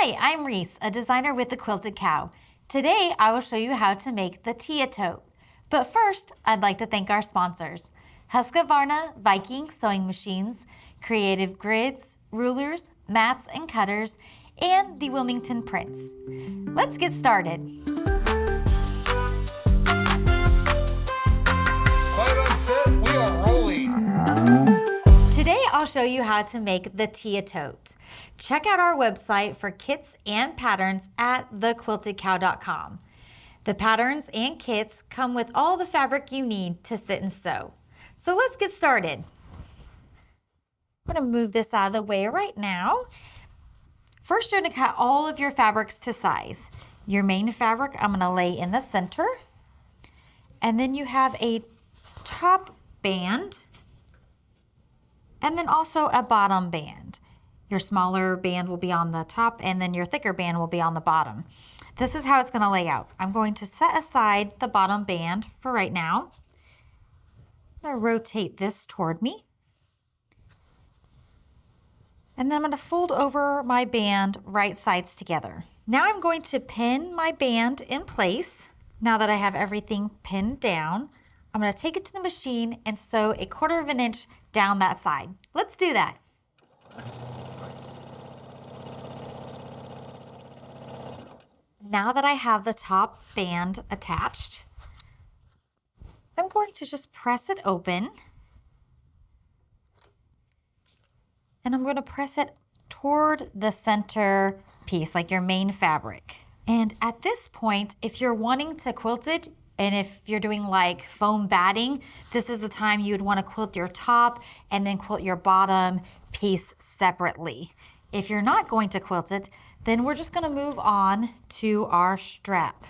Hi, I'm Reese, a designer with the Quilted Cow. Today, I will show you how to make the Tote. But first, I'd like to thank our sponsors, Husqvarna Viking Sewing Machines, Creative Grids, Rulers, Mats and Cutters, and the Wilmington Prince. Let's get started. Quiet on set, we are rolling. Today, I'll show you how to make the Tote. Check out our website for kits and patterns at thequiltedcow.com. The patterns and kits come with all the fabric you need to sit and sew. So let's get started. I'm going to move this out of the way right now. First, you're going to cut all of your fabrics to size. Your main fabric I'm going to lay in the center. And then you have a top band and then also a bottom band. Your smaller band will be on the top and then your thicker band will be on the bottom. This is how it's going to lay out. I'm going to set aside the bottom band for right now. I'm going to rotate this toward me. And then I'm going to fold over my band right sides together. Now I'm going to pin my band in place. Now that I have everything pinned down, I'm going to take it to the machine and sew 1/4 of an inch down that side. Let's do that. Now that I have the top band attached, I'm going to just press it open. And I'm going to press it toward the center piece, like your main fabric. And at this point, if you're wanting to quilt it, and if you're doing like foam batting, this is the time you would want to quilt your top and then quilt your bottom piece separately. If you're not going to quilt it, then we're just going to move on to our strap.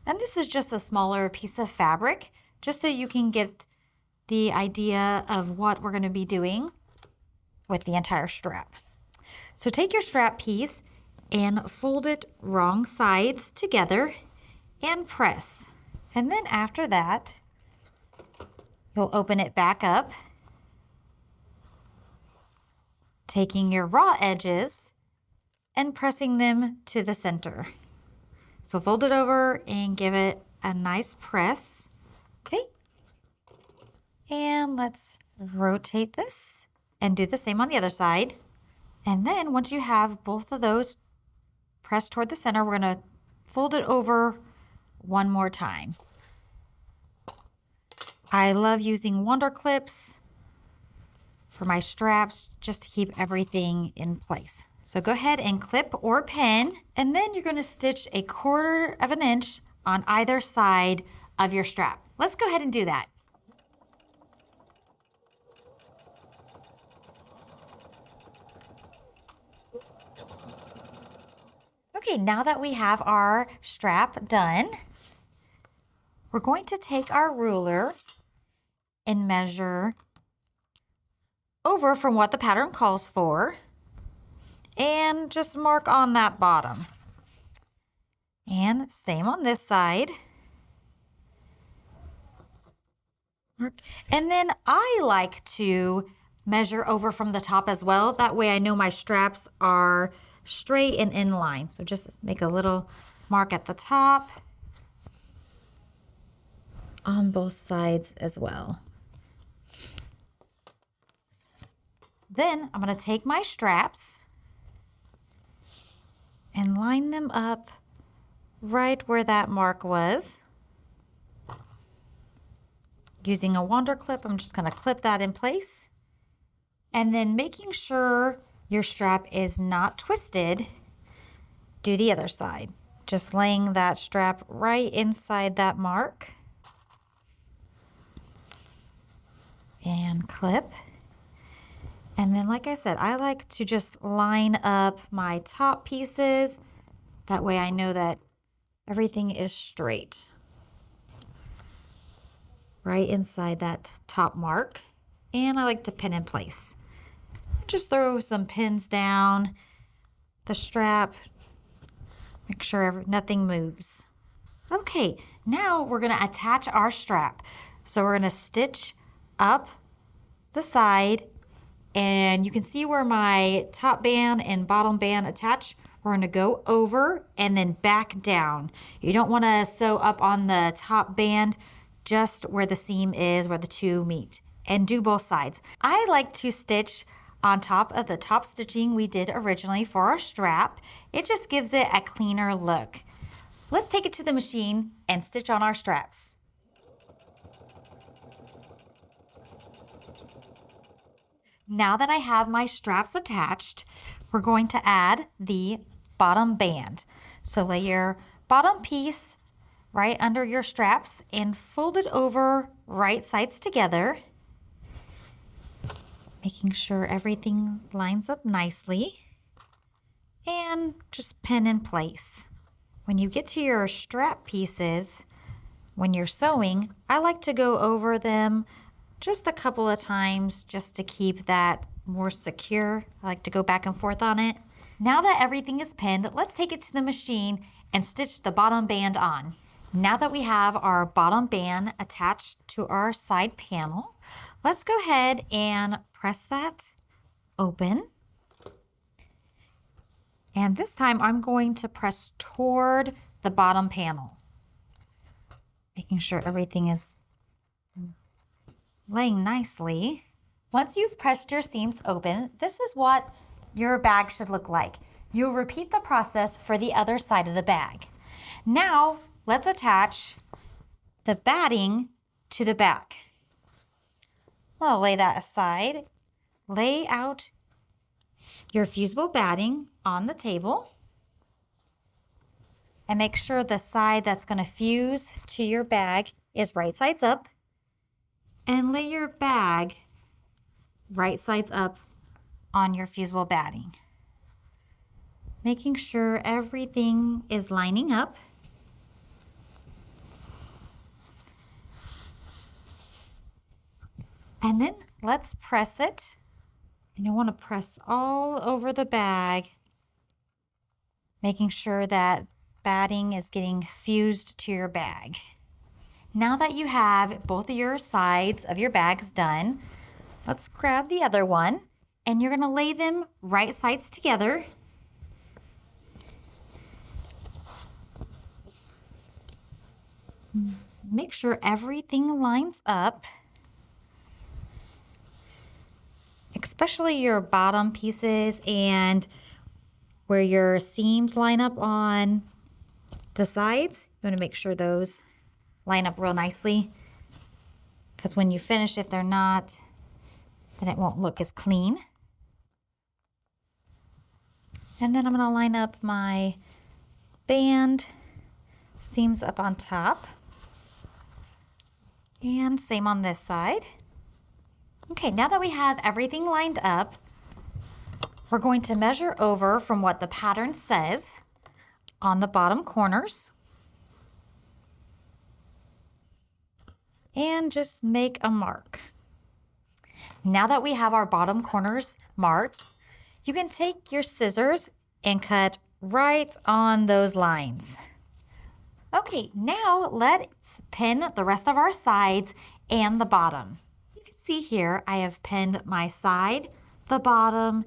And this is just a smaller piece of fabric, just so you can get the idea of what we're going to be doing with the entire strap. So take your strap piece and fold it wrong sides together and press. And then after that, you'll open it back up, taking your raw edges and pressing them to the center. So fold it over and give it a nice press. Okay. And let's rotate this and do the same on the other side. And then once you have both of those pressed toward the center, we're going to fold it over one more time. I love using Wonder Clips for my straps just to keep everything in place. So go ahead and clip or pin, and then you're going to stitch 1/4 of an inch on either side of your strap. Let's go ahead and do that. Okay, now that we have our strap done, we're going to take our ruler and measure over from what the pattern calls for and just mark on that bottom. And same on this side. And then I like to measure over from the top as well. That way I know my straps are straight and in line. So just make a little mark at the top on both sides as well. Then I'm going to take my straps and line them up right where that mark was. Using a Wonder Clip, I'm just going to clip that in place. And then making sure your strap is not twisted, do the other side. Just laying that strap right inside that mark. And clip. And then, like I said, I like to just line up my top pieces. That way I know that everything is straight. Right inside that top mark. And I like to pin in place. Just throw some pins down the strap. Make sure nothing moves. Okay, now we're going to attach our strap. So we're going to stitch up the side, and you can see where my top band and bottom band attach. we're gonna go over and then back down. You don't wanna sew up on the top band, just where the seam is, where the two meet, and do both sides. I like to stitch on top of the top stitching we did originally for our strap. It just gives it a cleaner look. Let's take it to the machine and stitch on our straps. Now that I have my straps attached, we're going to add the bottom band. So lay your bottom piece right under your straps and fold it over right sides together, making sure everything lines up nicely, and just pin in place. When you get to your strap pieces, when you're sewing, I like to go over them just a couple of times just to keep that more secure. I like to go back and forth on it. Now that everything is pinned, let's take it to the machine and stitch the bottom band on. Now that we have our bottom band attached to our side panel, let's go ahead and press that open. And this time I'm going to press toward the bottom panel, making sure everything is laying nicely. Once you've pressed your seams open, this is what your bag should look like. You'll repeat the process for the other side of the bag. Now, let's attach the batting to the back. I'll lay that aside. Lay out your fusible batting on the table and make sure the side that's going to fuse to your bag is right sides up, and lay your bag right sides up on your fusible batting, making sure everything is lining up. And then let's press it. And you want to press all over the bag, making sure that batting is getting fused to your bag. Now that you have both of your sides of your bags done, let's grab the other one, and you're going to lay them right sides together. Make sure everything lines up, especially your bottom pieces and where your seams line up on the sides. You want to make sure those line up real nicely, because when you finish, if they're not, then it won't look as clean. And then I'm going to line up my band seams up on top, and same on this side. Okay, now that we have everything lined up, we're going to measure over from what the pattern says on the bottom corners and just make a mark. Now that we have our bottom corners marked, you can take your scissors and cut right on those lines. Okay, now let's pin the rest of our sides and the bottom. You can see here I have pinned my side, the bottom,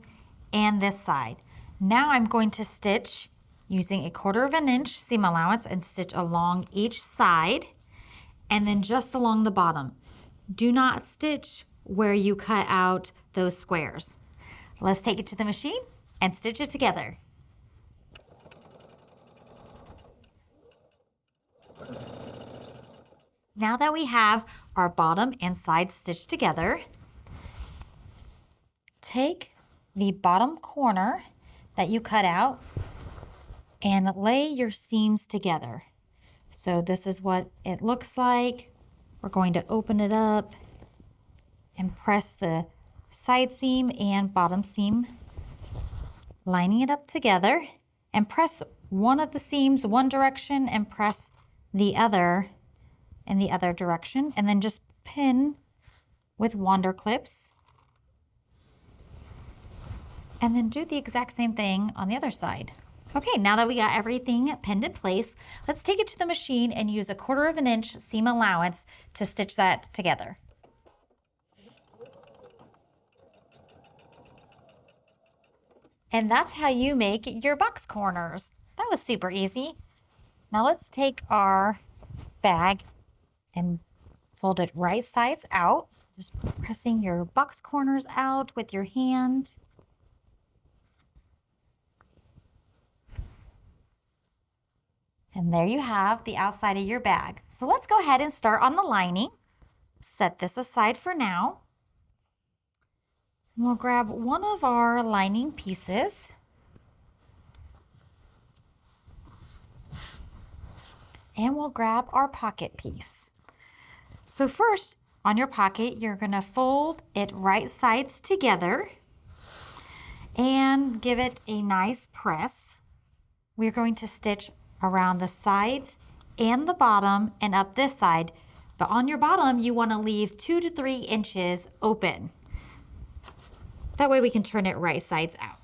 and this side. Now I'm going to stitch using a 1/4 inch seam allowance and stitch along each side and then just along the bottom. Do not stitch where you cut out those squares. Let's take it to the machine and stitch it together. Now that we have our bottom and side stitched together, take the bottom corner that you cut out and lay your seams together. So this is what it looks like. We're going to open it up and press the side seam and bottom seam, lining it up together, and press one of the seams one direction and press the other in the other direction, and then just pin with wander clips. And then do the exact same thing on the other side. Okay, now that we got everything pinned in place, let's take it to the machine and use a 1/4 inch seam allowance to stitch that together. And that's how you make your box corners. That was super easy. Now let's take our bag and fold it right sides out. Just pressing your box corners out with your hand. And there you have the outside of your bag. So let's go ahead and start on the lining. Set this aside for now. We'll grab one of our lining pieces. And we'll grab our pocket piece. So first, on your pocket, you're gonna fold it right sides together and give it a nice press. We're going to stitch around the sides and the bottom and up this side. But on your bottom, you wanna leave 2 to 3 inches open. That way we can turn it right sides out.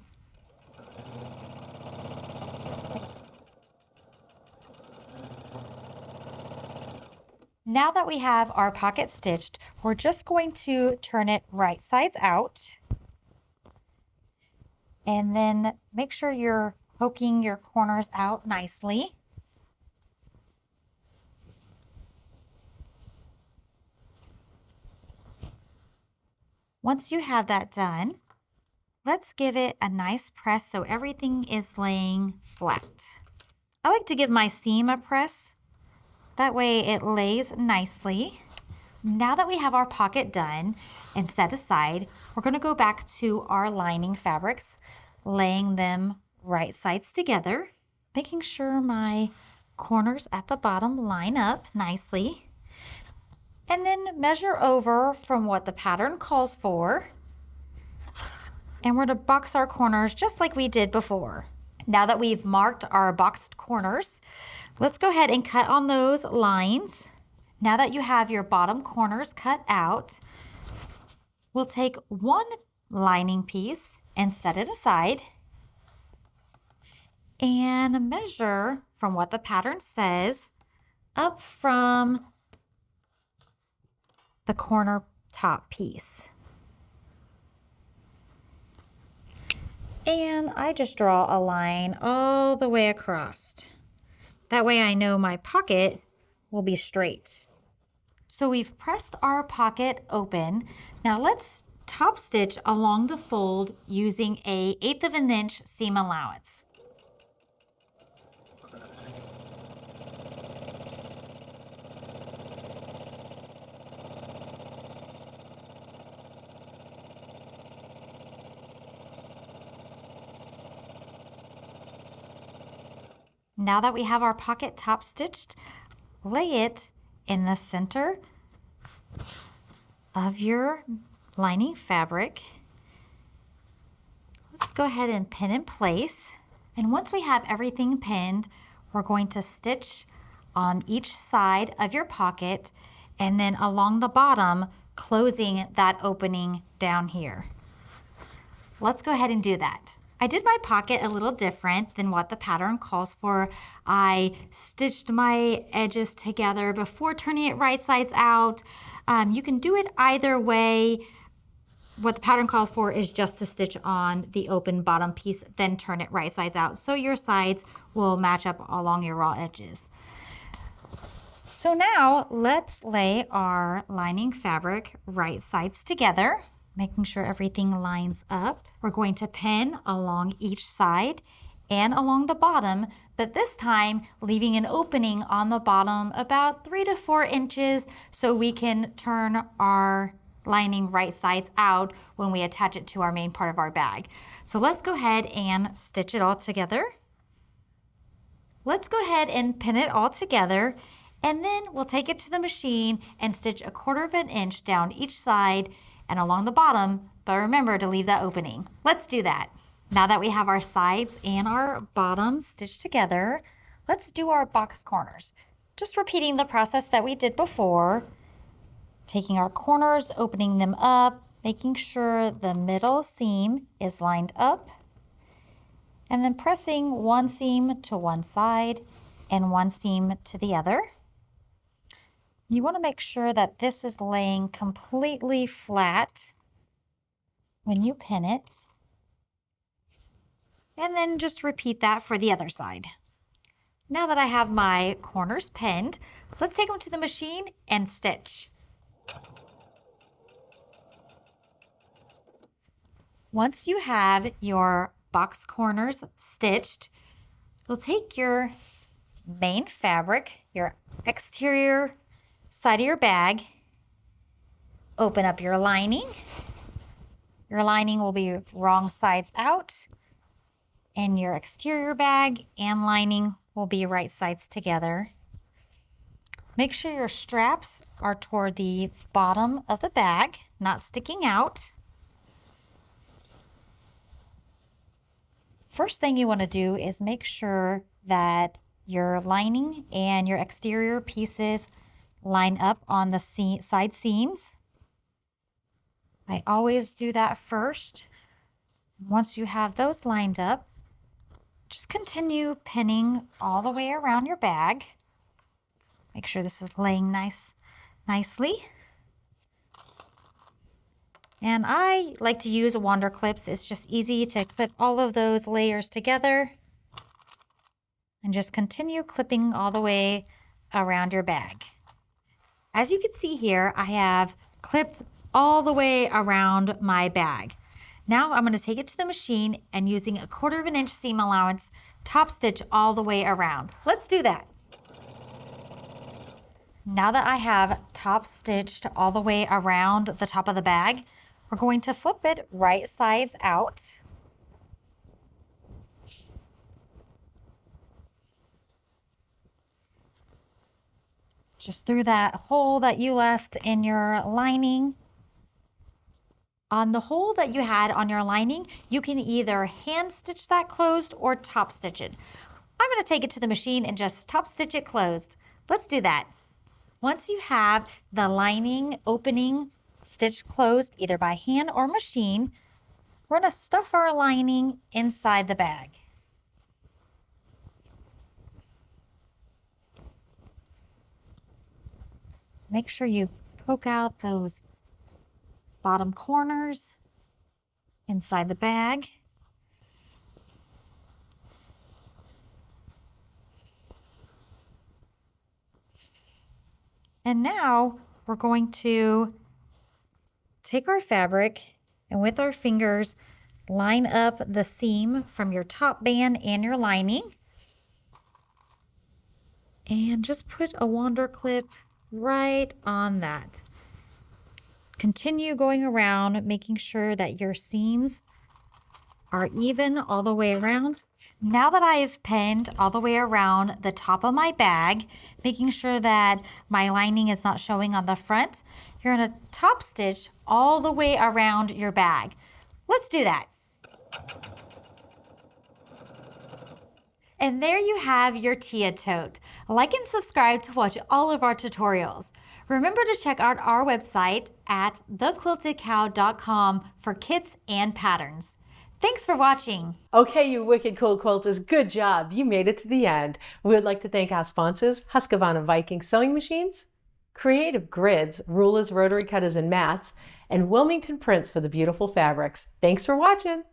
Now that we have our pocket stitched, we're just going to turn it right sides out. And then make sure you're poking your corners out nicely. Once you have that done, let's give it a nice press so everything is laying flat. I like to give my seam a press. That way it lays nicely. Now that we have our pocket done and set aside, we're going to go back to our lining fabrics, laying them right sides together, making sure my corners at the bottom line up nicely. And then measure over from what the pattern calls for. And we're going to box our corners just like we did before. Now that we've marked our boxed corners, let's go ahead and cut on those lines. Now that you have your bottom corners cut out, we'll take one lining piece and set it aside and measure from what the pattern says up from the corner top piece. And I just draw a line all the way across. That way I know my pocket will be straight. So we've pressed our pocket open. Now let's top stitch along the fold using a 1/8 of an inch seam allowance. Now that we have our pocket top stitched, lay it in the center of your lining fabric. Let's go ahead and pin in place. And once we have everything pinned, we're going to stitch on each side of your pocket and then along the bottom, closing that opening down here. Let's go ahead and do that. I did my pocket a little different than what the pattern calls for. I stitched my edges together before turning it right sides out. You can do it either way. What the pattern calls for is just to stitch on the open bottom piece, then turn it right sides out so your sides will match up along your raw edges. So now let's lay our lining fabric right sides together, making sure everything lines up. We're going to pin along each side and along the bottom, but this time leaving an opening on the bottom about 3 to 4 inches so we can turn our lining right sides out when we attach it to our main part of our bag. So let's go ahead and stitch it all together. Let's go ahead and pin it all together, and then we'll take it to the machine and stitch 1/4 of an inch down each side and along the bottom, but remember to leave that opening. Let's do that. Now that we have our sides and our bottoms stitched together, let's do our box corners. Just repeating the process that we did before, taking our corners, opening them up, making sure the middle seam is lined up, and then pressing one seam to one side and one seam to the other. You want to make sure that this is laying completely flat when you pin it. And then just repeat that for the other side. Now that I have my corners pinned, let's take them to the machine and stitch. Once you have your box corners stitched, you'll take your main fabric, your exterior side of your bag, open up your lining. Your lining will be wrong sides out, and your exterior bag and lining will be right sides together. Make sure your straps are toward the bottom of the bag, not sticking out. First thing you want to do is make sure that your lining and your exterior pieces line up on the side seams. I always do that first. Once you have those lined up, just continue pinning all the way around your bag. Make sure this is laying nicely. And I like to use wander clips. It's just easy to clip all of those layers together. And just continue clipping all the way around your bag. As you can see here, I have clipped all the way around my bag. Now I'm going to take it to the machine and using 1/4 inch seam allowance, top stitch all the way around. Let's do that. Now that I have top stitched all the way around the top of the bag, we're going to flip it right sides out. Just through that hole that you left in your lining. On the hole that you had on your lining, you can either hand stitch that closed or top stitch it. I'm going to take it to the machine and just top stitch it closed. Let's do that. Once you have the lining opening stitched closed either by hand or machine, we're going to stuff our lining inside the bag. Make sure you poke out those bottom corners inside the bag. And now we're going to take our fabric and with our fingers line up the seam from your top band and your lining. And just put a wander clip right on that. Continue going around, making sure that your seams are even all the way around. Now that I have pinned all the way around the top of my bag, making sure that my lining is not showing on the front, you're going to top stitch all the way around your bag. Let's do that. And there you have your Tia tote. Like and subscribe to watch all of our tutorials. Remember to check out our website at thequiltedcow.com for kits and patterns. Thanks for watching. Okay, you wicked cool quilters, good job. You made it to the end. We would like to thank our sponsors, Husqvarna Viking Sewing Machines, Creative Grids, Rulers, Rotary Cutters, and Mats, and Wilmington Prints for the beautiful fabrics. Thanks for watching.